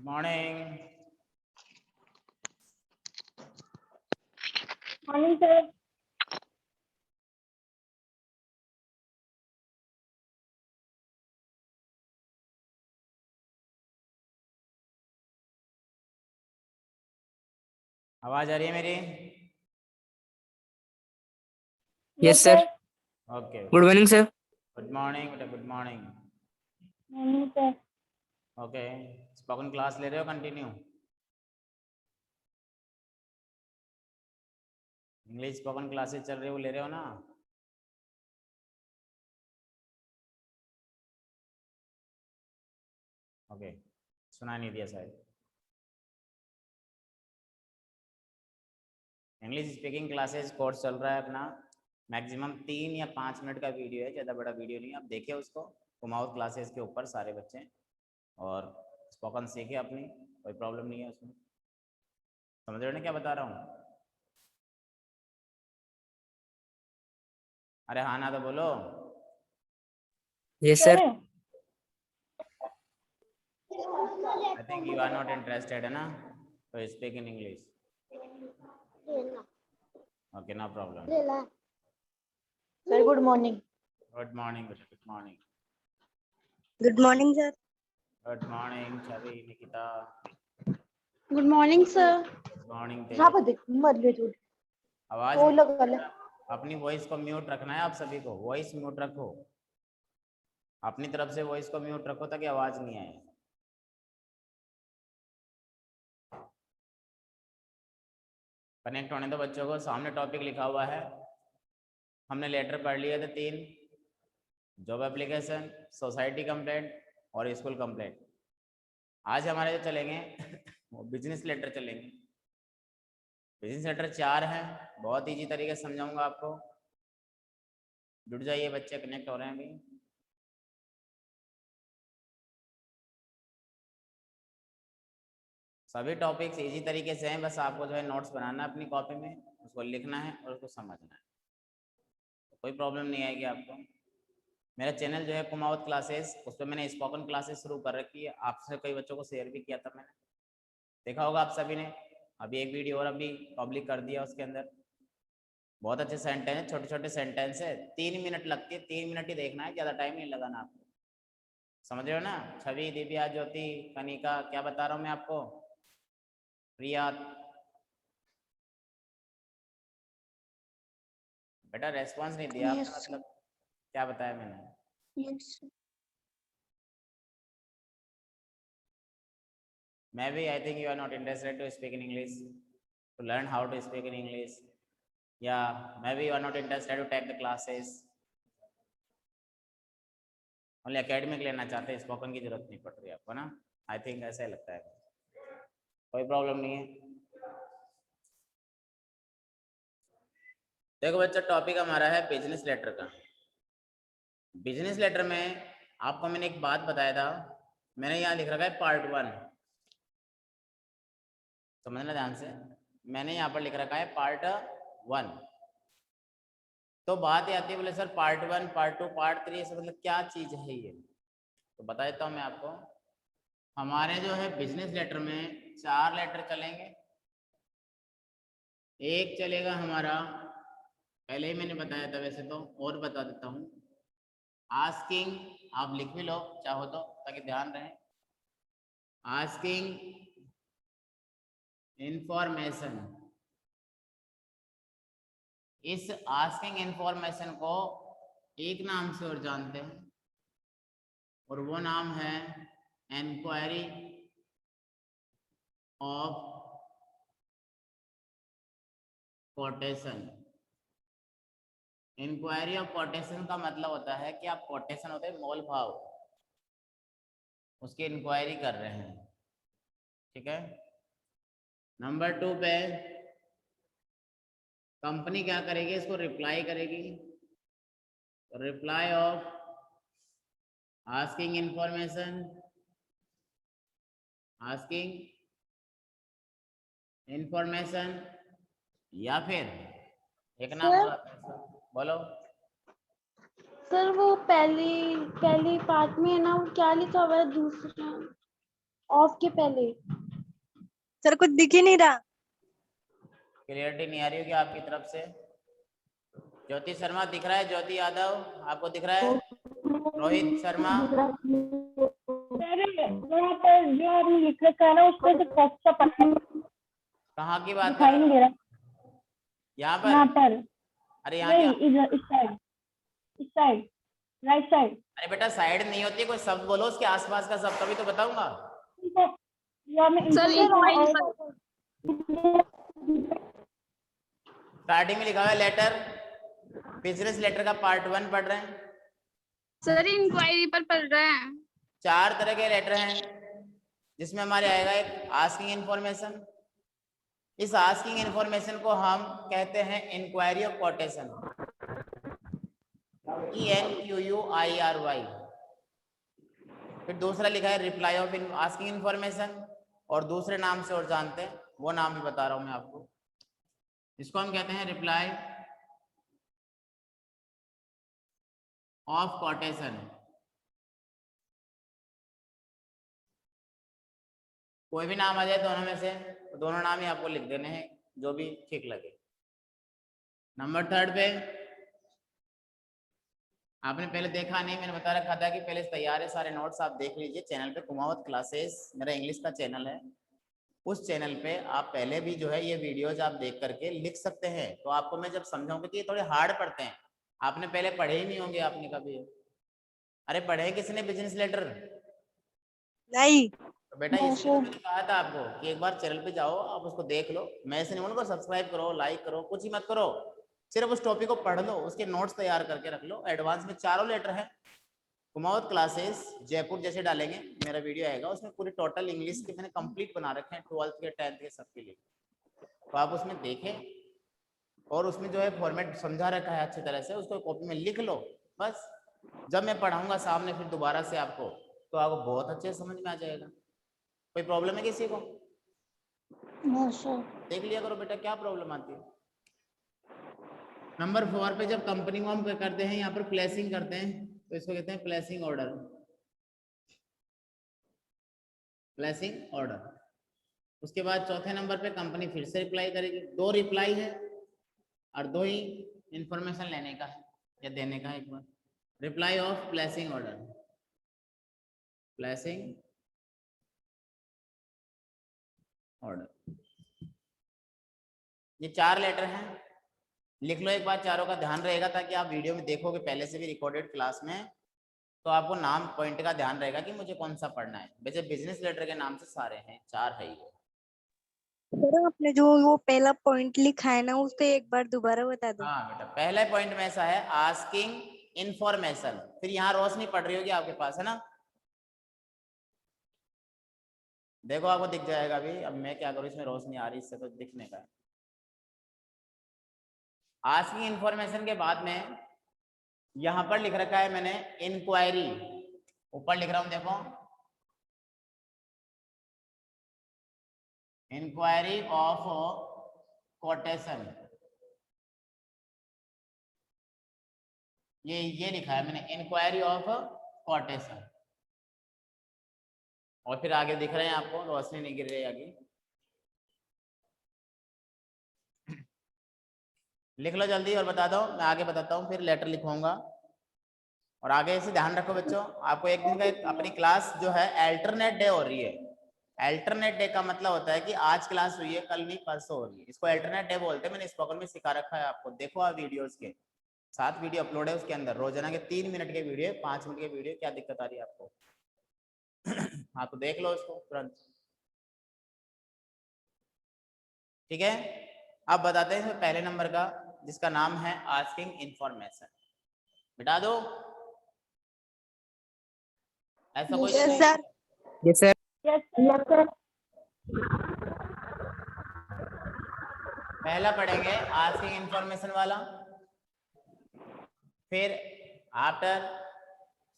Morning. Morning sir. आवाज आ रही है मेरी? Yes sir. Okay, good morning sir. Good morning बेटा, good morning. Morning sir. Okay, spoken class ले रहे हो कंटिन्यू? इंग्लिश स्पोकन क्लासेस चल रही है, वो ले रहे हो ना? ओके, सुना नहीं दिया शायद। इंग्लिश स्पीकिंग क्लासेस कोर्स चल रहा है अपना। मैक्सिमम 3 या 5 मिनट का वीडियो है, ज़्यादा बड़ा वीडियो नहीं है। आप देखिए उसको, कुमाऊं क्लासेस के ऊपर सारे बच्चे, और स्पोकन सीखे अपनी, कोई प्रॉब्लम नहीं है उसमें। समझ रहे हो ना क्या बता रहा हूँ? अरे हाँ ना तो बोलो। Yes sir. I think you are not interested है ना, तो speak in English. Okay, no problem. Sir good morning. Good morning बेटा, good morning. Good morning sir. Good morning Chhavi, Nikita. Good morning sir. Good morning यहाँ पर तेज। देख मत ले झूठ। आवाज वो लगा ले। अपनी वॉइस को म्यूट रखना है आप सभी को। वॉइस म्यूट रखो, अपनी तरफ से वॉइस को म्यूट रखो ताकि आवाज नहीं आए। कनेक्ट होने दो बच्चों को। सामने टॉपिक लिखा हुआ है, हमने लेटर पढ़ लिए थे 3, जॉब एप्लीकेशन, सोसाइटी कंप्लेंट और स्कूल कंप्लेंट। आज हमारे जो चलेंगे वो बिजनेस लेटर चलेंगे। बिजनेस लेटर 4 हैं, बहुत ईजी तरीके से समझाऊंगा आपको। जुड़ जाइए बच्चे, कनेक्ट हो रहे हैं अभी। सभी टॉपिक्स इजी तरीके से हैं, बस आपको जो है नोट्स बनाना है अपनी कॉपी में, उसको लिखना है और उसको समझना है, कोई प्रॉब्लम नहीं आएगी आपको। मेरा चैनल जो है कुमाऊत क्लासेस, उस पर मैंने स्पोकन क्लासेस शुरू कर रखी है। आपसे कई बच्चों को शेयर भी किया था मैंने, देखा होगा आप सभी ने। अभी एक वीडियो और अभी पब्लिक कर दिया, उसके अंदर बहुत अच्छे सेंटेंस, छोटे छोटे सेंटेंस है, 3 मिनट लगती है, 3 मिनट ही देखना है, ज़्यादा टाइम नहीं लगाना आपको। समझ रहे हो ना? छवि, दिव्या, ज्योति, कनिका, क्या बता रहा हूँ मैं आपको? प्रिया, बेटा रेस्पॉन्स नहीं दिया आपने, मतलब क्या बताया मैंने? Maybe I think you are not interested to speak in English, to learn how to speak in English. Yeah, maybe you are not interested to take the classes. Only academic लेना चाहते हैं, स्पोकन की जरूरत नहीं पड़ रही आपको ना। आई थिंक ऐसा ही लगता है, कोई प्रॉब्लम नहीं है। देखो बच्चा, टॉपिक हमारा है बिजनेस लेटर का। बिजनेस लेटर में आपको मैंने एक बात बताया था, मैंने यहाँ लिख रखा है पार्ट 1, समझना ध्यान से। मैंने यहाँ पर लिख रखा है पार्ट 1। तो बात ये आती है, बोले सर पार्ट 1, पार्ट 2, पार्ट 3, ऐसे मतलब क्या चीज़ है ये? तो बता देता हूँ मैं आपको। हमारे जो है बिजनेस लेटर में 4 लेटर चलेंगे। एक चलेगा हमारा, पहले ही मैंने बताया था वैसे तो, और बता देता हूँ। आस्किंग, आप लिख भी लो चाहो तो ताकि ध्यान रहे। Asking information. इस आस्किंग इंफॉर्मेशन को एक नाम से और जानते हैं, और वो नाम है inquiry of quotation. Inquiry of quotation का मतलब होता है कि आप कोटेशन होते हैं मोल भाव, उसकी इंक्वायरी कर रहे हैं, ठीक है। नंबर 2 पे कंपनी क्या करेगी, इसको रिप्लाई करेगी। Reply off asking information, asking information, या फिर एक नाम और आता है, बोलो। सर वो पहली पार्ट में है ना, वो क्या लिखा हुआ है दूसरा? ऑफ के पहले सर कुछ दिख ही नहीं रहा। क्लियरिटी नहीं आ रही होगी आपकी तरफ से। ज्योति शर्मा दिख रहा है? ज्योति यादव आपको दिख रहा है? रोहित शर्मा सर यहाँ पर जो आपने लिख रखा है ना उस पर टेक्स्ट का पता कहाँ की बात कर दिखाई रहे नहीं हो? दे रहा। यहाँ यहाँ पर? पर अरे यहाँ नहीं, क्या? इधर इस साइड राइट साइड। अरे बेटा साइड नहीं होती, कोई शब्द बोलो उसके आसपास का शब्द, तभी तो बताऊंगा। स्टार्टिंग में लिखा हुआ है लेटर, बिजनेस लेटर का पार्ट 1 पढ़ रहे हैं। सर इंक्वायरी पर पढ़ रहे हैं। 4 तरह के लेटर हैं जिसमें हमारे आएगा एक आस्किंग इन्फॉर्मेशन। इस आस्किंग इन्फॉर्मेशन को हम कहते हैं इंक्वायरी ऑफ कोटेशन, ENQUIRY। फिर दूसरा लिखा है रिप्लाई ऑफ आस्किंग इन्फॉर्मेशन, और दूसरे नाम से और जानते हैं वो नाम भी बता रहा हूं मैं आपको। इसको हम कहते हैं रिप्लाई ऑफ कोटेशन। कोई भी नाम आ जाए दोनों में से, तो दोनों नाम ही आपको लिख देने हैं जो भी ठीक लगे। नंबर 3 पे आपने पहले देखा नहीं, मैंने बता रखा था कि पहले तैयार है सारे नोट्स, आप देख लीजिए चैनल पे कुमावत क्लासेस, मेरा इंग्लिश का चैनल है। उस चैनल पे आप पहले भी जो है ये वीडियोज आप देख करके लिख सकते हैं। तो आपको मैं जब समझाऊंगा कि ये थोड़े हार्ड पड़ते हैं, आपने पहले पढ़े ही नहीं होंगे आपने कभी। अरे पढ़े किसने बिजनेस लेटर? नहीं तो बेटा इसलिए तो मैंने कहा था आपको कि एक बार चैनल पे जाओ, आप उसको देख लो। मैं ऐसे नहीं बोलूँगा सब्सक्राइब करो, लाइक करो, कुछ ही मत करो, सिर्फ उस टॉपिक को पढ़ लो, उसके नोट्स तैयार करके रख लो। एडवांस में 4 लेटर है, कुमावत क्लासेस जयपुर जैसे डालेंगे मेरा वीडियो आएगा, उसमें पूरी टोटल इंग्लिश के मैंने कंप्लीट बना रखे हैं 12th के 10th के सबके लिए। तो आप उसमें देखें, और उसमें जो है फॉर्मेट समझा रखा है अच्छी तरह से, उसको कॉपी में लिख लो। बस जब मैं पढ़ाऊंगा सामने फिर दोबारा से आपको, तो आपको बहुत अच्छे से समझ में आ जाएगा। कोई प्रॉब्लम है किसी को? देख लिया करो बेटा क्या प्रॉब्लम आती है। नंबर 4 पे जब कंपनी को हम करते हैं यहाँ पर प्लेसिंग करते हैं, तो इसको कहते हैं प्लेसिंग ऑर्डर। Placing order. उसके बाद चौथे नंबर पे कंपनी फिर से रिप्लाई करेगी। 2 रिप्लाई है और 2 ही इंफॉर्मेशन लेने का है या देने का है। एक बार reply of placing order, placing order. ये 4 लेटर हैं, लिख लो एक बार, चारों का ध्यान रहेगा ताकि आप वीडियो में देखोगे पहले से भी रिकॉर्डेड क्लास में, तो आपको नाम पॉइंट का ध्यान रहेगा कि मुझे कौन सा पढ़ना है। वैसे बिजनेस लेटर के नाम से सारे हैं, 4 है ये। सर आपने जो वो पहला पॉइंट लिखा है ना उसको एक बार दोबारा बता दो। हाँ बेटा, पहला पॉइंट में ऐसा है आस्किंग इंफॉर्मेशन, फिर यहाँ रोशनी पड़ रही होगी आपके पास है ना, देखो आपको दिख जाएगा अभी। अब मैं क्या करूँ, इसमें रोशनी आ रही, इससे तो दिखने का है। आस्किंग इंफॉर्मेशन के बाद में यहां पर लिख रखा है मैंने इंक्वायरी, ऊपर लिख रहा हूं देखो, इंक्वायरी ऑफ कोटेशन। ये लिखा है मैंने, इंक्वायरी ऑफ कोटेशन। और फिर आगे दिख रहे हैं आपको, रोशनी नहीं गिर रही आगे, लिख लो जल्दी और बता दो, मैं आगे बताता हूँ, फिर लेटर लिखवाऊंगा। और आगे से ध्यान रखो बच्चों, आपको एक दिन का अपनी क्लास जो है अल्टरनेट डे हो रही है। अल्टरनेट डे का मतलब होता है कि आज क्लास हुई है कल नहीं परसों हो रही है, इसको अल्टरनेट डे बोलते हैं। मैंने स्पोकन में सिखा रखा है आपको, देखो आप वीडियोस के 7 वीडियो अपलोड है उसके अंदर, रोजाना के 3 मिनट के वीडियो, 5 मिनट के वीडियो, क्या दिक्कत आ रही है आपको? हाँ तो देख लो उसको तुरंत, ठीक है। अब बताते हैं पहले नंबर का, जिसका नाम है आस्किंग इंफॉर्मेशन। बिठा दो ऐसा कोई? Yes sir. Yes, sir. Yes sir. पहला पढ़ेंगे आस्किंग इंफॉर्मेशन वाला, फिर after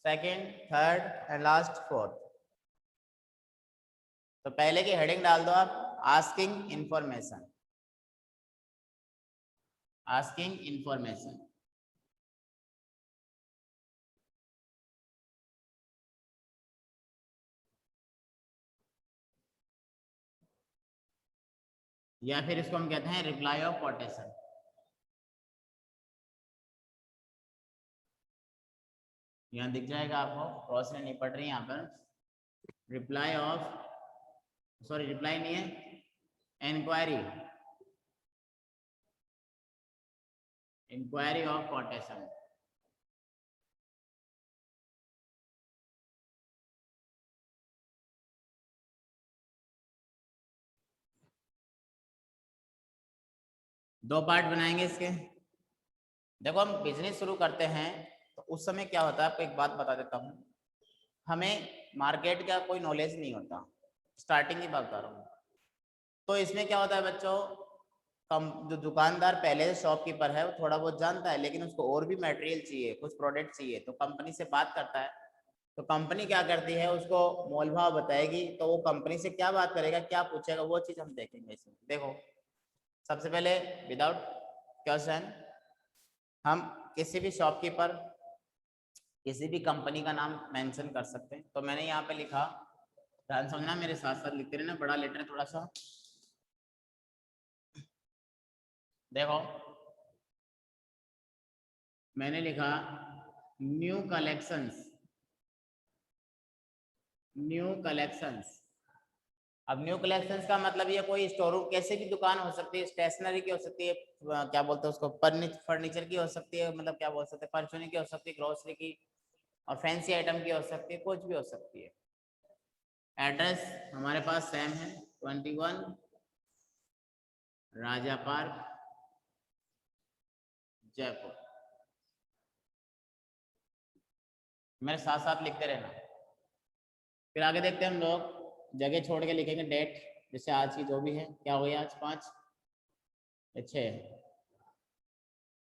second, third and last fourth. तो पहले की हेडिंग डाल दो आप, आस्किंग इंफॉर्मेशन, आस्किंग इंफॉर्मेशन। या फिर इसको हम कहते हैं रिप्लाई ऑफ कोटेशन। यहाँ दिख जाएगा आपको, रोशनी नहीं पड़ रही यहाँ पर। रिप्लाई ऑफ, सॉरी रिप्लाई नहीं है, इंक्वायरी, इंक्वायरी ऑफ कोटेशन। दो पार्ट बनाएंगे इसके। देखो हम बिजनेस शुरू करते हैं तो उस समय क्या होता है, आपको एक बात बता देता हूँ, हमें मार्केट का कोई नॉलेज नहीं होता, स्टार्टिंग की बात कर रहा हूँ। तो इसमें क्या होता है बच्चों, जो दुकानदार पहले से शॉपकीपर है वो थोड़ा बहुत जानता है, लेकिन उसको और भी मटेरियल चाहिए, कुछ प्रोडक्ट चाहिए, तो कंपनी से बात करता है। तो कंपनी क्या करती है, उसको मोल भाव बताएगी, तो वो कंपनी से क्या बात करेगा, क्या पूछेगा, वो चीज़ हम देखेंगे इसमें। देखो सबसे पहले विदाउट क्वेश्चन हम किसी भी शॉपकीपर, किसी भी कंपनी का नाम मेंशन कर सकते हैं। तो मैंने यहाँ पे लिखा, ध्यान समझना, मेरे साथ साथ लिखते रहना, बड़ा लेटर है थोड़ा सा। देखो मैंने लिखा न्यू कलेक्शंस, न्यू कलेक्शंस। अब न्यू कलेक्शंस का मतलब ये कोई स्टोर रूम, कैसे भी दुकान हो सकती है, स्टेशनरी की हो सकती है, क्या बोलते हैं उसको, फर्नीचर की हो सकती है, मतलब क्या बोल सकते हैं, परचूनी की हो सकती है, ग्रोसरी की, और फैंसी आइटम की हो सकती है, कुछ भी हो सकती है। एड्रेस हमारे पास सेम है, 21 राजा पार्क जयपुर। मेरे साथ साथ लिखते रहना। फिर आगे देखते हैं हम लोग, जगह छोड़ के लिखेंगे डेट, जैसे आज की जो भी है, क्या हो गया आज 5 या 6,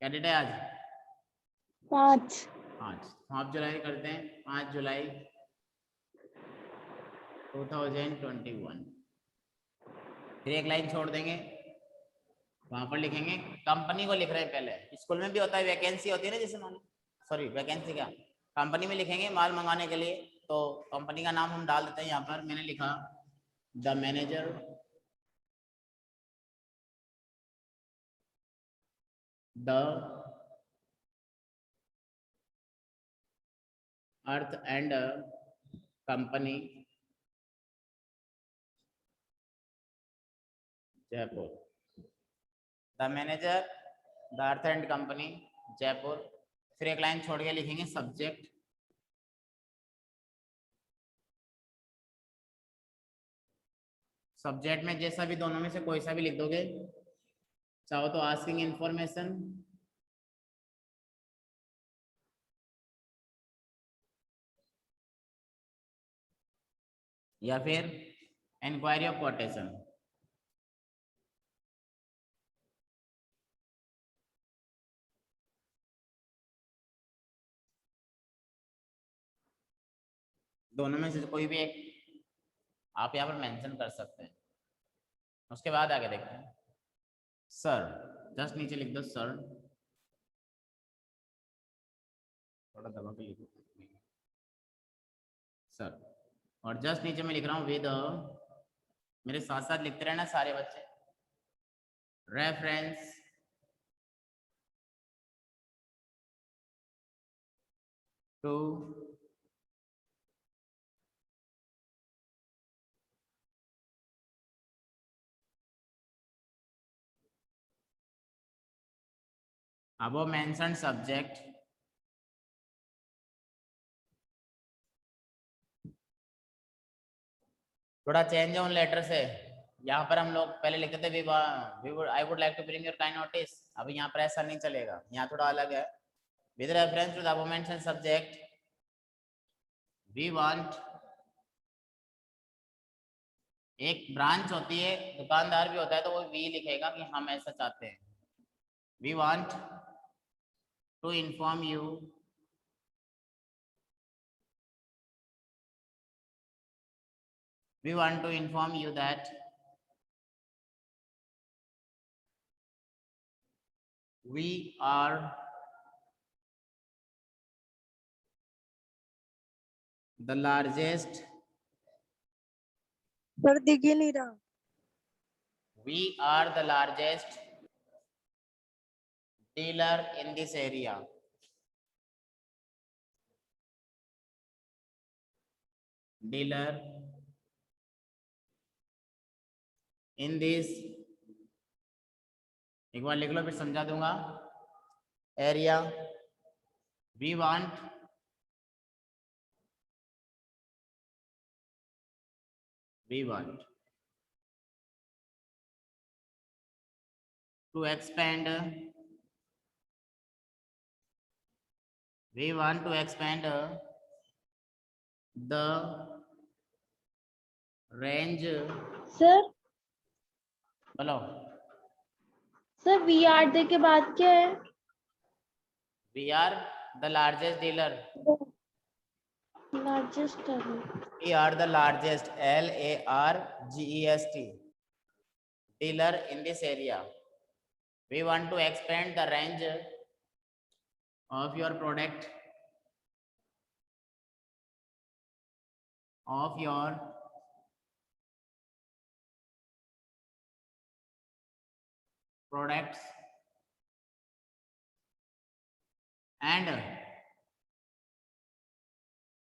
क्या डेट है आज, 5 5 जुलाई करते हैं, 5 जुलाई 2021। फिर एक लाइन छोड़ देंगे, वहां पर लिखेंगे कंपनी को लिख रहे हैं। पहले स्कूल में भी होता है, वैकेंसी होती है ना, जैसे सॉरी वैकेंसी क्या, कंपनी में लिखेंगे माल मंगाने के लिए, तो कंपनी का नाम हम डाल देते हैं। यहाँ पर मैंने लिखा the manager, the earth and company Jaipur, the manager the earth and company Jaipur. फिर एक लाइन छोड़ के लिखेंगे सब्जेक्ट, सब्जेक्ट में जैसा भी दोनों में से कोई सा भी लिख दोगे, चाहो तो आस्किंग इंफॉर्मेशन, या फिर इंक्वायरी ऑफ कोटेशन। दोनों में से कोई भी एक आप यहाँ पर मेंशन कर सकते हैं। उसके बाद आगे देखते हैं, सर, जस्ट नीचे लिख दो सर, थोड़ा दबा के लिखो सर, और जस्ट नीचे मैं लिख रहा हूँ विद, मेरे साथ साथ लिखते रहना सारे बच्चे, reference to above mentioned subject थोड़ा चेंज है उन लेटर से। यहाँ पर हम लोग पहले लिखते थे I would like to bring your kind notice, अभी यहाँ पर ऐसा नहीं चलेगा, यहाँ थोड़ा अलग है। With reference to the above mentioned subject we want, एक ब्रांच होती है, दुकानदार भी होता है, तो वो वी लिखेगा कि हम ऐसा चाहते हैं। We want to inform you that we are the largest, sir दिख ही नहीं रहा। We are the largest dealer in this area. Dealer in this, एक बार लिख लो फिर समझा दूंगा. Area. We want to expand. We want to expand the range. Sir बोलो. सर वी आर दे के बाद क्या है? We are the largest dealer. Largest है. We are the largest, LARGEST, dealer in this area. We want to expand the range of your product, products, and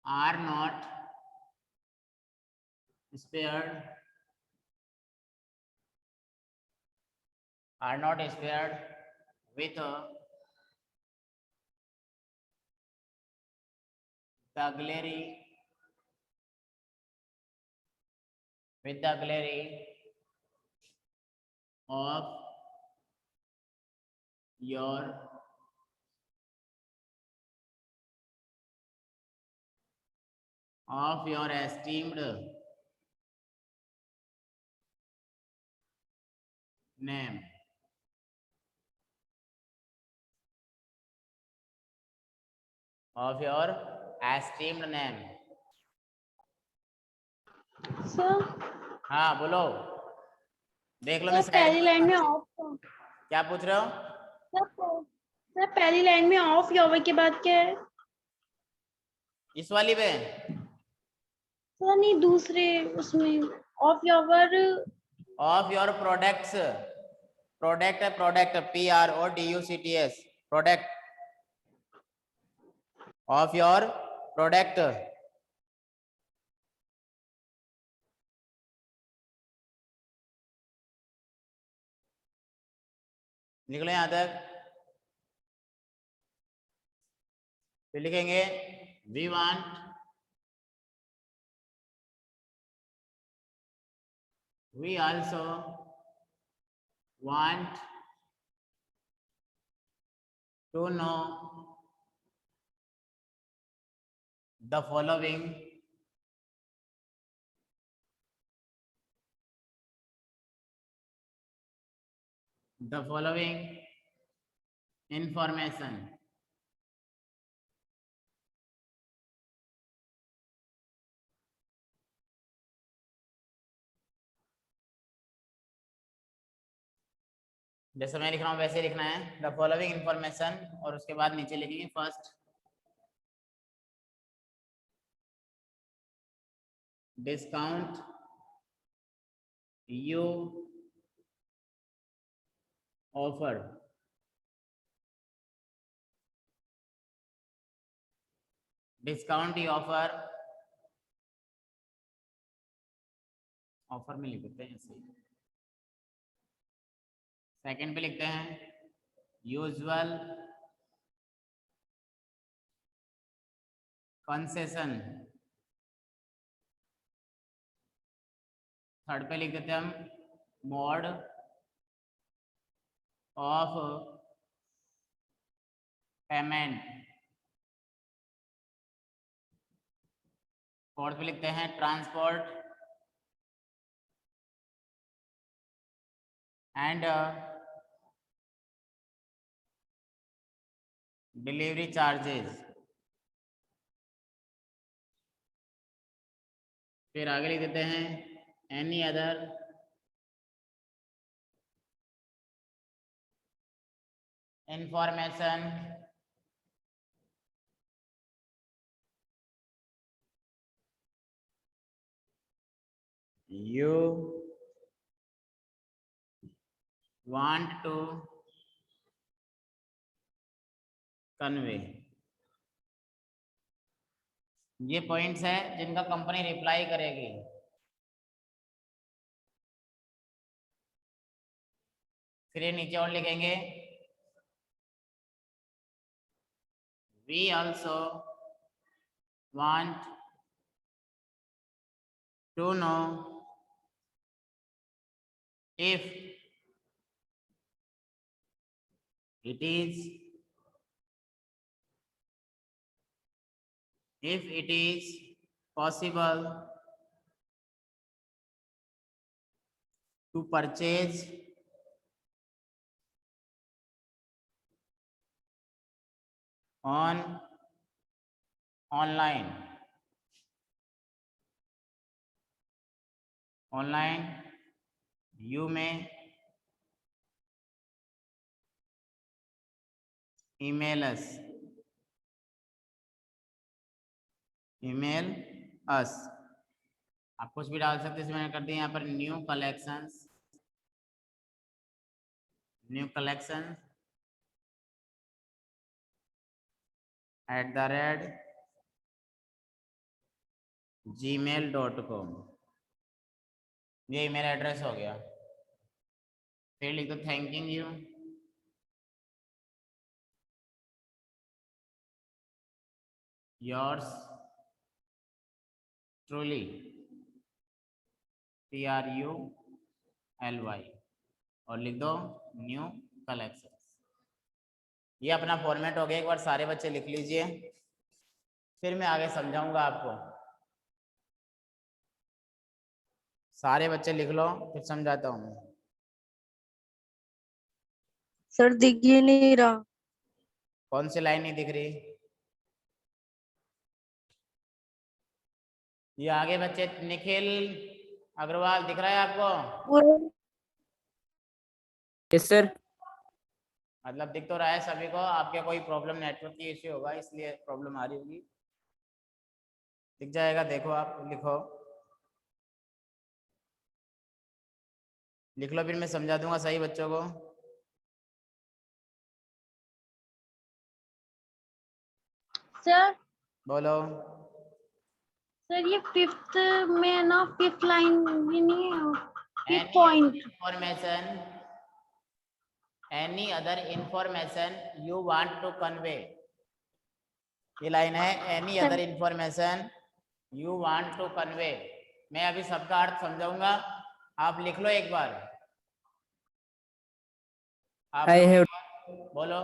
are not spared with the glare of your esteemed name. Of your esteemed name. Sir हाँ बोलो. देख लो मैं sir पहली slide. Line में of. क्या पूछ रहे हो? सर पहली लाइन में ऑफ योवर के बाद क्या है? इस वाली पे सर नहीं, दूसरे उसमें of your. of your products. Product है, product, PRODUCTS, product. of your product. निकलो यहां तक. फिर लिखेंगे we also want to know the following information. जैसे मैं लिख रहा हूं वैसे लिखना है. द फॉलोइंग इंफॉर्मेशन, और उसके बाद नीचे लिखेंगे first discount you offer. Discount you offer में लिख देते हैं ऐसे. सेकंड पे लिखते हैं यूजुअल कंसेशन. थर्ड पे लिख देते हैं हम मोड ऑफ पेमेंट. फोर्थ पे लिखते हैं ट्रांसपोर्ट एंड डिलीवरी चार्जेस. फिर आगे लिख देते हैं any other information you want to convey। ये पॉइंट्स है जिनका कंपनी रिप्लाई करेगी। फिर ये नीचे और लिखेंगे we also want to know if it is possible to purchase online you may email us। आप कुछ भी डाल सकते हैं, मैंने कर दिया यहाँ पर न्यू कलेक्शन @gmail.com। ये ईमेल एड्रेस हो गया। फिर लिख दो thanking you yours truly TRULY और लिख दो न्यू कलेक्शन। ये अपना फॉर्मेट हो गया। एक बार सारे बच्चे लिख लीजिए, फिर मैं आगे समझाऊंगा आपको। सारे बच्चे लिख लो, फिर समझाता हूँ मैं। सर दिख ही नहीं रहा। कौन सी लाइन नहीं दिख रही? ये आगे बच्चे निखिल अग्रवाल दिख रहा है आपको? Yes sir. मतलब दिख तो रहा है सभी को। आपके कोई प्रॉब्लम नेटवर्क की इश्यू होगा, इसलिए प्रॉब्लम आ रही होगी। दिख जाएगा, देखो आप लिखो, लिख लो, फिर मैं समझा दूंगा सही बच्चों को। सर बोलो। सर ये फिफ्थ में ना, फिफ्थ लाइन ये नहीं है, fifth any other information you want to convey. ये लाइन है, any other information you want to convey. मैं अभी सबका अर्थ समझाऊंगा, आप लिख लो एक बार। आप I लोग have बोलो।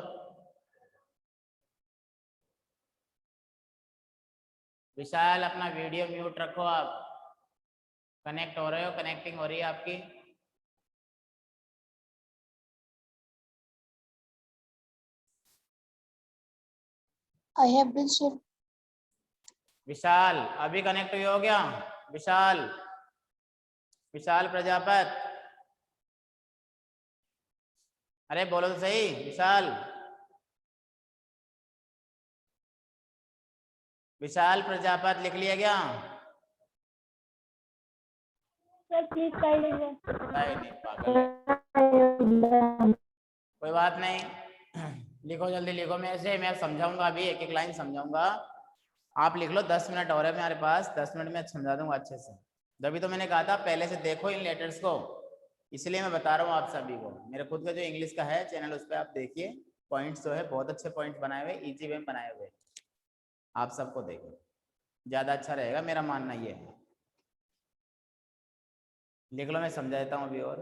विशाल अपना वीडियो म्यूट रखो। आप कनेक्ट हो रहे हो, कनेक्टिंग हो रही है आपकी। I have been sir। विशाल अभी कनेक्ट हो गया? विशाल प्रजापत, अरे बोलो तो सही। विशाल प्रजापत लिख लिया क्या? सर प्लीज कर लीजिए। नहीं पागल है, कोई बात नहीं। लिखो जल्दी लिखो। मैं समझाऊंगा अभी, एक एक लाइन समझाऊंगा। आप लिख लो। 10 मिनट और है मेरे पास, 10 मिनट में समझा दूंगा अच्छे से। तभी तो मैंने कहा था पहले से देखो इन लेटर्स को, इसलिए मैं बता रहा हूँ आप सभी को। मेरे खुद का जो इंग्लिश का है चैनल, उस पर आप देखिए। पॉइंट्स जो है बहुत अच्छे पॉइंट्स बनाए हुए, इजी वे में बनाए हुए। आप सबको देखो, ज़्यादा अच्छा रहेगा, मेरा मानना ये है। लिख लो, मैं समझा देता हूँ अभी और।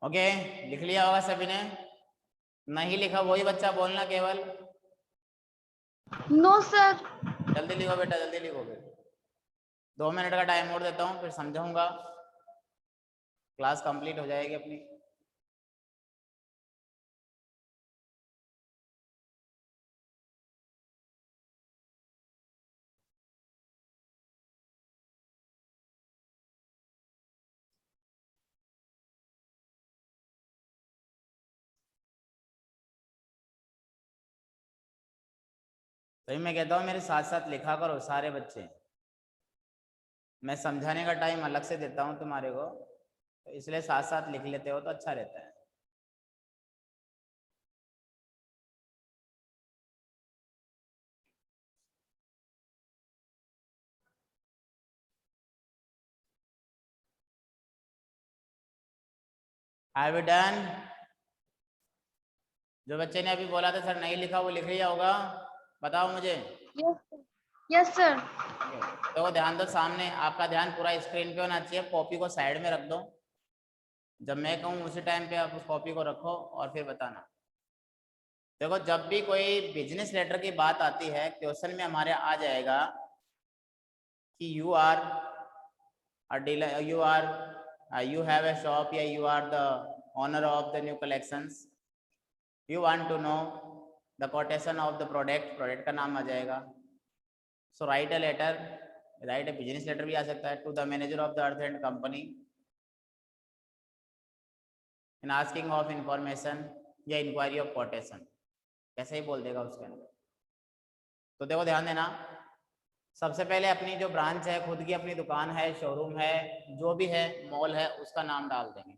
ओके, लिख लिया होगा सभी ने। नहीं लिखा वही बच्चा बोलना केवल। No sir. जल्दी लिखो बेटा, जल्दी लिखो। 2 मिनट का टाइम और देता हूँ, फिर समझाऊंगा, क्लास कंप्लीट हो जाएगी अपनी। तो मैं कहता हूँ मेरे साथ साथ लिखा करो सारे बच्चे, मैं समझाने का टाइम अलग से देता हूँ तुम्हारे को, तो इसलिए साथ साथ लिख लेते हो तो अच्छा रहता है। Have you done? जो बच्चे ने अभी बोला था सर नहीं लिखा वो लिख लिया होगा, बताओ मुझे। Yes sir. तो ध्यान दो, सामने आपका ध्यान पूरा स्क्रीन पे होना चाहिए, कॉपी को साइड में रख दो, जब मैं कहूँ उसी टाइम पे आप उस कॉपी को रखो और फिर बताना। देखो जब भी कोई बिजनेस लेटर की बात आती है क्वेश्चन में हमारे आ जाएगा कि you are a dealer, you have a shop या you are the owner of the new collections, you want to know the quotation of the product का नाम आ जाएगा। So write a letter, write a business letter भी आ सकता है, to the manager of the Earth and company in asking of information या inquiry of quotation, कैसे ही बोल देगा उसके अंदर। तो देखो ध्यान देना, सबसे पहले अपनी जो ब्रांच है, खुद की अपनी दुकान है, शोरूम है, जो भी है, मॉल है, उसका नाम डाल देंगे,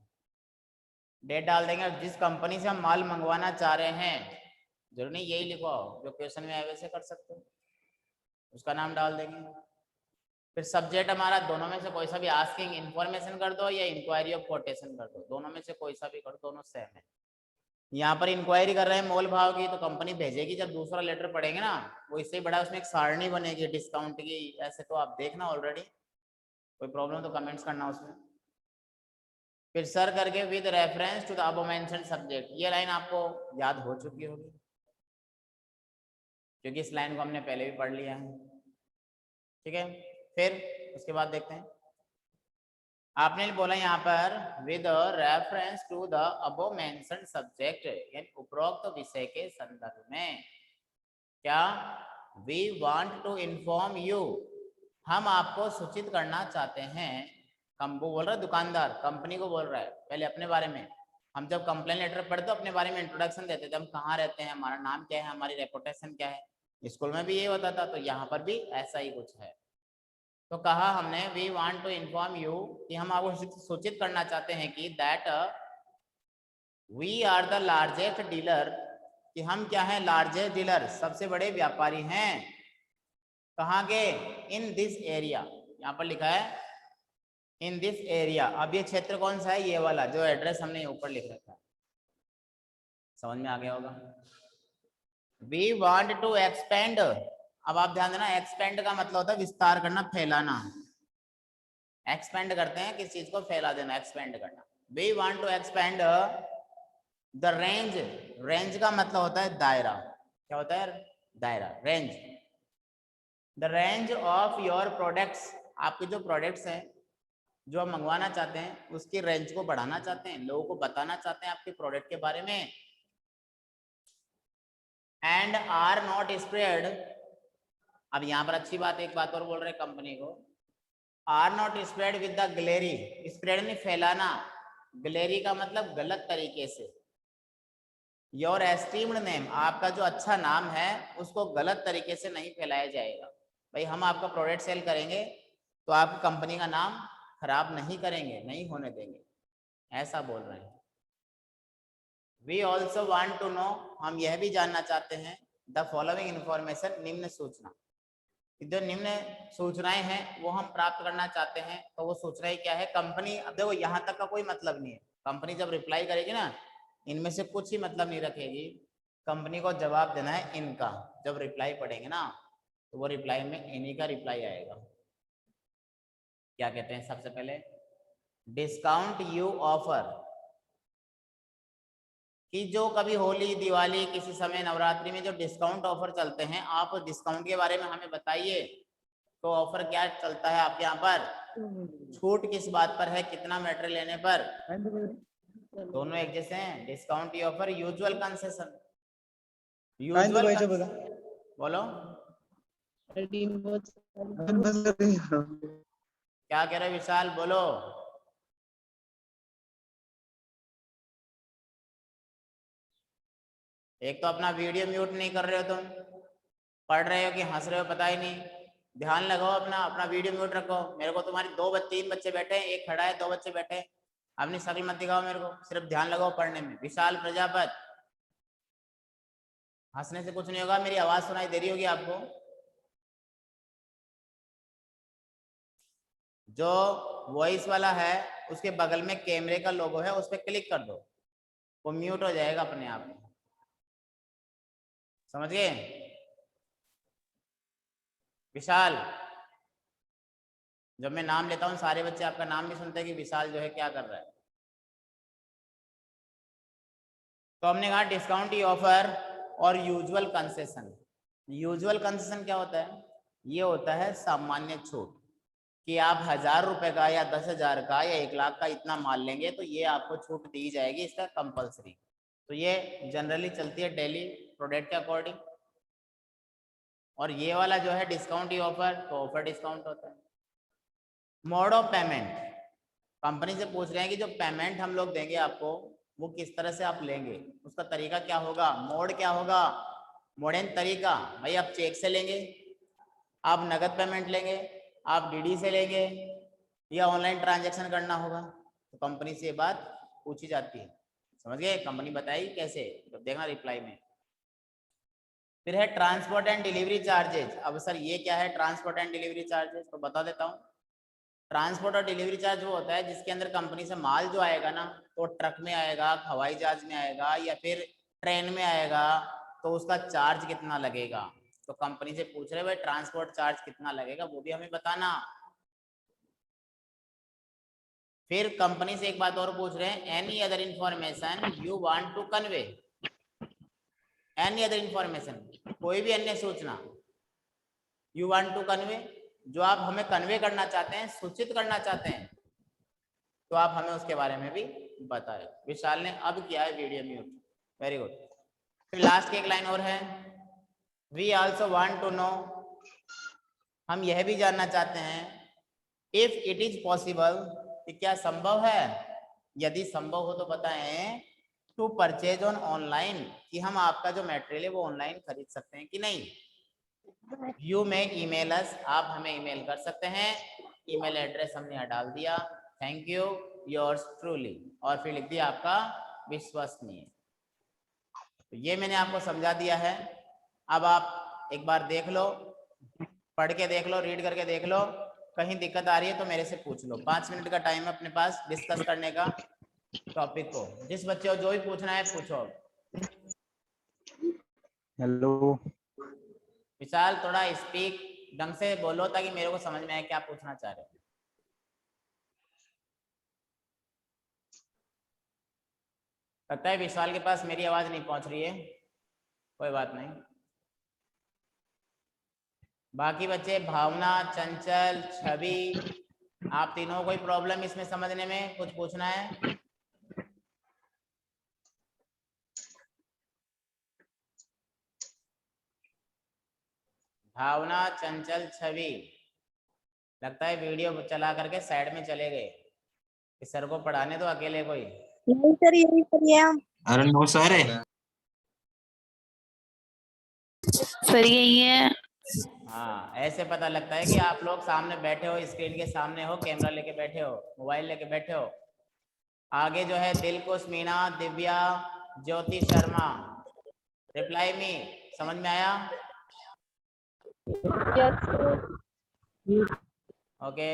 डेट डाल देंगे, और जिस कंपनी से हम माल मंगवाना चाह रहे हैं, जरूर नहीं यही लिखो जो क्वेश्चन में है वैसे कर सकते हो, उसका नाम डाल देंगे। फिर सब्जेक्ट हमारा दोनों में से कोई सा भी, आस्किंग इन्फॉर्मेशन कर दो या इंक्वायरी ऑफ कोटेशन कर दो, दोनों में से कोई सा भी कर दो, दोनों सेम है। यहाँ पर इंक्वायरी कर रहे हैं मोल भाव की, तो कंपनी भेजेगी जब दूसरा लेटर पढ़ेंगे ना, वो इससे ही बड़ा उसमें एक सारणी बनेगी डिस्काउंट की, ऐसे तो आप देखना ऑलरेडी, कोई प्रॉब्लम तो कमेंट्स करना उसमें। फिर सर करके with reference to the above mentioned subject, ये लाइन आपको याद हो चुकी होगी क्योंकि इस लाइन को हमने पहले भी पढ़ लिया है, ठीक है। फिर उसके बाद देखते हैं, आपने बोला यहाँ पर with reference to the above mentioned subject, यानी उपरोक्त विषय के संदर्भ में, क्या we want to inform you, हम आपको सूचित करना चाहते हैं। कम वो बोल रहा है दुकानदार कंपनी को बोल रहा है, पहले अपने बारे में, हम जब कंप्लेन लेटर पढ़ते तो अपने बारे में इंट्रोडक्शन देते थे, हम कहाँ रहते हैं, हमारा नाम क्या है, हमारी रेपुटेशन क्या है, स्कूल में भी ये होता था, तो यहाँ पर भी ऐसा ही कुछ है। तो कहा हमने we want to inform you, कि हम आपको सूचित करना चाहते हैं कि that we are the largest dealer, कि हम क्या हैं, लार्जेस्ट डीलर, सबसे बड़े व्यापारी हैं। कहाँ के, इन दिस एरिया, यहाँ पर लिखा है इन दिस एरिया। अब ये क्षेत्र कौन सा है, ये वाला जो एड्रेस हमने ऊपर लिख रखा है, समझ में आ गया होगा। वी वांट टू एक्सपेंड, अब आप ध्यान देना, एक्सपेंड का मतलब होता है विस्तार करना, फैलाना, एक्सपेंड करते हैं किस चीज को, फैला देना, एक्सपेंड करना। We want to expand the range, range का मतलब होता है दायरा, क्या होता है, दायरा, range. The range of your products, आपके जो प्रोडक्ट्स हैं जो आप मंगवाना चाहते हैं उसकी रेंज को बढ़ाना चाहते हैं, लोगों को बताना चाहते हैं आपके प्रोडक्ट के बारे में। एंड आर नॉट स्प्रेड, अब यहाँ पर अच्छी बात, एक बात और बोल रहे कंपनी को, are not spread with the glory, spread नहीं फैलाना, ग्लेरी का मतलब गलत तरीके से। योर एस्टीम्ड नेम, आपका जो अच्छा नाम है उसको गलत तरीके से नहीं फैलाया जाएगा। भाई हम आपका प्रोडक्ट सेल करेंगे तो आपकी कंपनी का नाम खराब नहीं करेंगे, नहीं होने देंगे, ऐसा बोल रहे हैं। We also want to know, हम यह भी जानना चाहते हैं, द फॉलोइंग इंफॉर्मेशन, निम्न सूचना, जो निम्न सूचनाएं हैं वो हम प्राप्त करना चाहते हैं। तो वो सूचनाएं क्या है, कंपनी, अब देखो यहाँ तक का कोई मतलब नहीं है, कंपनी जब रिप्लाई करेगी ना, इनमें से कुछ ही मतलब नहीं रखेगी, कंपनी को जवाब देना है इनका। जब रिप्लाई पढ़ेंगे ना तो वो रिप्लाई में इन्हीं का रिप्लाई आएगा। क्या कहते हैं, सबसे पहले डिस्काउंट यू ऑफर, कि जो कभी होली, दिवाली, किसी समय नवरात्रि में जो डिस्काउंट ऑफर चलते हैं, आप डिस्काउंट के बारे में हमें बताइए। तो ऑफर क्या चलता है आपके यहाँ पर, छूट किस बात पर है, कितना मटेरियल लेने पर, दोनों एक जैसे हैं। Discount you offer, usual concession, usual, बोलो क्या कह रहे विशाल, बोलो। एक तो अपना वीडियो म्यूट नहीं कर रहे हो तुम, पढ़ रहे हो कि हंस रहे हो पता ही नहीं। ध्यान लगाओ, अपना अपना वीडियो म्यूट रखो। मेरे को तुम्हारी 3 बच्चे बैठे हैं, एक खड़ा है, 2 बच्चे बैठे हैं। अपनी शक्ल मत दिखाओ मेरे को, सिर्फ ध्यान लगाओ पढ़ने में। विशाल प्रजापत, हंसने से कुछ नहीं होगा, मेरी आवाज सुनाई दे रही होगी आपको। जो वॉइस वाला है उसके बगल में कैमरे का लोगो है, उस पर क्लिक कर दो, वो म्यूट हो जाएगा अपने आप। समझ गए? विशाल, जब मैं नाम लेता हूँ सारे बच्चे आपका नाम भी सुनते हैं कि विशाल जो है क्या कर रहा है। तो हमने कहा डिस्काउंट की ऑफर और यूजुअल कंसेशन। यूजुअल कंसेशन क्या होता है? ये होता है सामान्य छूट, कि आप 1000 रुपए का या 10,000 का या 1 लाख का इतना माल लेंगे तो ये आपको छूट दी जाएगी, इसका कंपलसरी। तो ये जनरली चलती है डेली प्रोडक्ट के अकॉर्डिंग। और ये वाला जो है डिस्काउंट की ऑफर, तो ऑफर डिस्काउंट होता है। मोड ऑफ पेमेंट, कंपनी से पूछ रहे हैं कि जो पेमेंट हम लोग देंगे आपको वो किस तरह से आप लेंगे, उसका तरीका क्या होगा, मोड क्या होगा। मोड एंड तरीका, भाई आप चेक से लेंगे, आप नगद पेमेंट लेंगे, आप डीडी से लेंगे, या ऑनलाइन ट्रांजैक्शन करना होगा। तो कंपनी से ये बात पूछी जाती है। समझ गए? कंपनी बताएगी कैसे, तो देखना रिप्लाई में। फिर है ट्रांसपोर्ट एंड डिलीवरी चार्जेस। अब सर ये क्या है ट्रांसपोर्ट एंड डिलीवरी चार्जेस, तो बता देता हूँ। ट्रांसपोर्ट और डिलीवरी चार्ज वो होता है जिसके अंदर कंपनी से माल जो आएगा ना, तो ट्रक में आएगा, हवाई जहाज में आएगा, या फिर ट्रेन में आएगा, तो उसका चार्ज कितना लगेगा। तो कंपनी से पूछ रहे भाई ट्रांसपोर्ट चार्ज कितना लगेगा, वो भी हमें बताना। फिर कंपनी से एक बात और पूछ रहे हैं, any other information you want to convey. Any other information, कोई भी अन्य सूचना, यू वांट टू कन्वे, जो आप हमें कन्वे करना चाहते हैं, सूचित करना चाहते हैं, तो आप हमें उसके बारे में भी बताएं। विशाल ने अब किया है वीडियो म्यूट, वेरी गुड। फिर लास्ट की एक लाइन और है, we also want to know, हम यह भी जानना चाहते हैं, इफ इट इज पॉसिबल, कि क्या संभव है, यदि संभव हो तो बताएं, टू परचेज ऑन ऑनलाइन, कि हम आपका जो मटेरियल है वो ऑनलाइन खरीद सकते हैं कि नहीं। यू मे ईमेल अस, आप हमें ईमेल कर सकते हैं। ईमेल एड्रेस हमने यहाँ डाल दिया, थैंक यू योर्स ट्रूली, और फिर लिख दिया आपका विश्वसनीय। तो ये मैंने आपको समझा दिया है। अब आप एक बार देख लो, पढ़ के देख लो, रीड करके देख लो, कहीं दिक्कत आ रही है तो मेरे से पूछ लो। 5 मिनट का टाइम है अपने पास डिस्कस करने का टॉपिक को। जिस बच्चे को जो भी पूछना है पूछो। हेलो विशाल, थोड़ा स्पीक ढंग से बोलो ताकि मेरे को समझ में आए क्या पूछना चाह रहे हो। लगता है विशाल के पास मेरी आवाज नहीं पहुंच रही है, कोई बात नहीं। बाकी बच्चे भावना, चंचल, छवि, आप तीनों को कोई प्रॉब्लम इसमें समझने में, कुछ पूछना है? भावना, चंचल, छवि, लगता है वीडियो चला करके साइड में चले गए। इस सर को पढ़ाने तो अकेले कोई। नहीं सर, यही करिए हम। अरे नो सर है सर यही है। हाँ, ऐसे पता लगता है कि आप लोग सामने बैठे हो, स्क्रीन के सामने हो, कैमरा लेके बैठे हो, मोबाइल लेके बैठे हो। आगे जो है दिलकुश, मीना, दिव्या, ज्योति शर्मा, रिप्लाई मी, समझ में आया? Yes sir. Okay.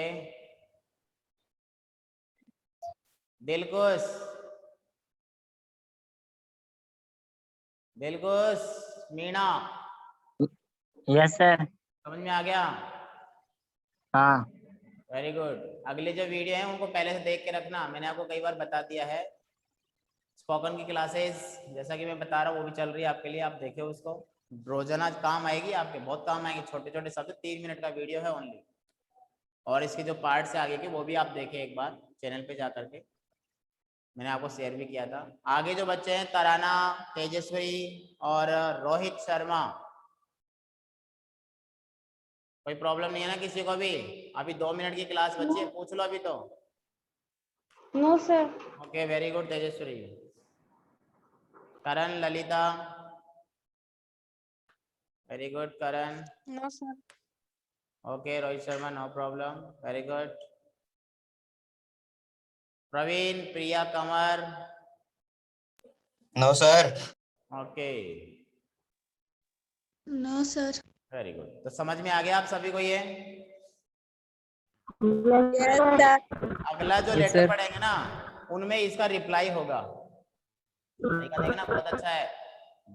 Dilkush, Dilkush, Meena, yes sir. समझ में आ गया? हाँ वेरी गुड। अगले जो वीडियो है उनको पहले से देख के रखना, मैंने आपको कई बार बता दिया है। स्पोकन की क्लासेस जैसा कि मैं बता रहा हूँ वो भी चल रही है आपके लिए, आप देखे उसको, रोजाना काम आएगी आपके, बहुत काम आएगी। छोटे छोटे शब्द, 3 मिनट का वीडियो है ओनली। और इसके जो पार्ट से आगे के वो भी आप देखें एक बार चैनल पे जा करके, मैंने आपको शेयर भी किया था। आगे जो बच्चे हैं तराना, तेजस्वी और रोहित शर्मा, कोई प्रॉब्लम नहीं है ना किसी को भी? अभी 2 मिनट की क्लास बची है, पूछ लो अभी तो। No sir. Okay, very good Tejasvi. Karan, Lalita, very good Karan. No, sir. Okay Rohit Sharma, no problem. Very good. Praveen, Priya, Kanwar. No sir. Okay No, sir. Very good. तो समझ में आ गया आप सभी को ये. Yes, sir. अगला जो Yes, लेटर sir. पढ़ेंगे ना उनमें इसका रिप्लाई होगा. देखा देखना बहुत अच्छा है.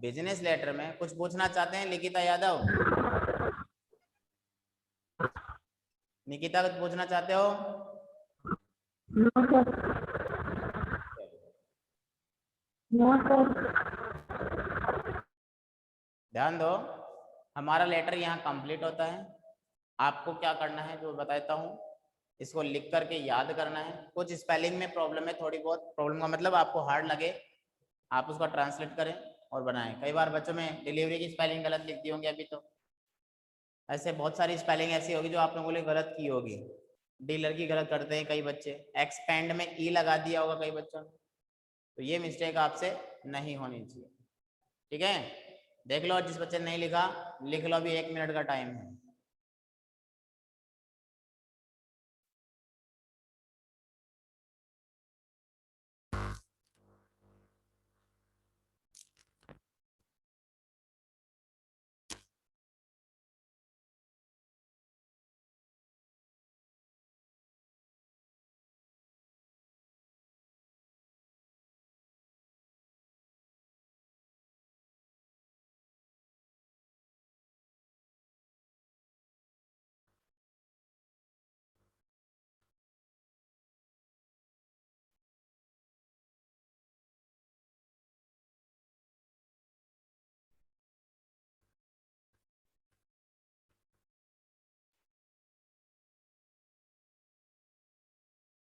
बिजनेस लेटर में कुछ पूछना चाहते हैं निकिता यादव? निकिता कुछ पूछना चाहते हो? No sir. No sir. ध्यान दो, हमारा लेटर यहाँ कंप्लीट होता है. आपको क्या करना है जो बताता हूँ, इसको लिख करके याद करना है. कुछ स्पेलिंग में प्रॉब्लम है, थोड़ी बहुत प्रॉब्लम का मतलब आपको हार्ड लगे आप उसका ट्रांसलेट करें और बनाएं. कई बार बच्चों में डिलीवरी की स्पेलिंग गलत लिखती होंगी अभी, तो ऐसे बहुत सारी स्पेलिंग ऐसी होगी जो आप लोगों ने गलत की होगी. डीलर की गलत करते हैं कई बच्चे, एक्सपेंड में ई लगा दिया होगा कई बच्चों ने. तो ये मिस्टेक आपसे नहीं होनी चाहिए. ठीक है, देख लो जिस बच्चे ने नहीं लिखा लिख लो, अभी 1 मिनट का टाइम है.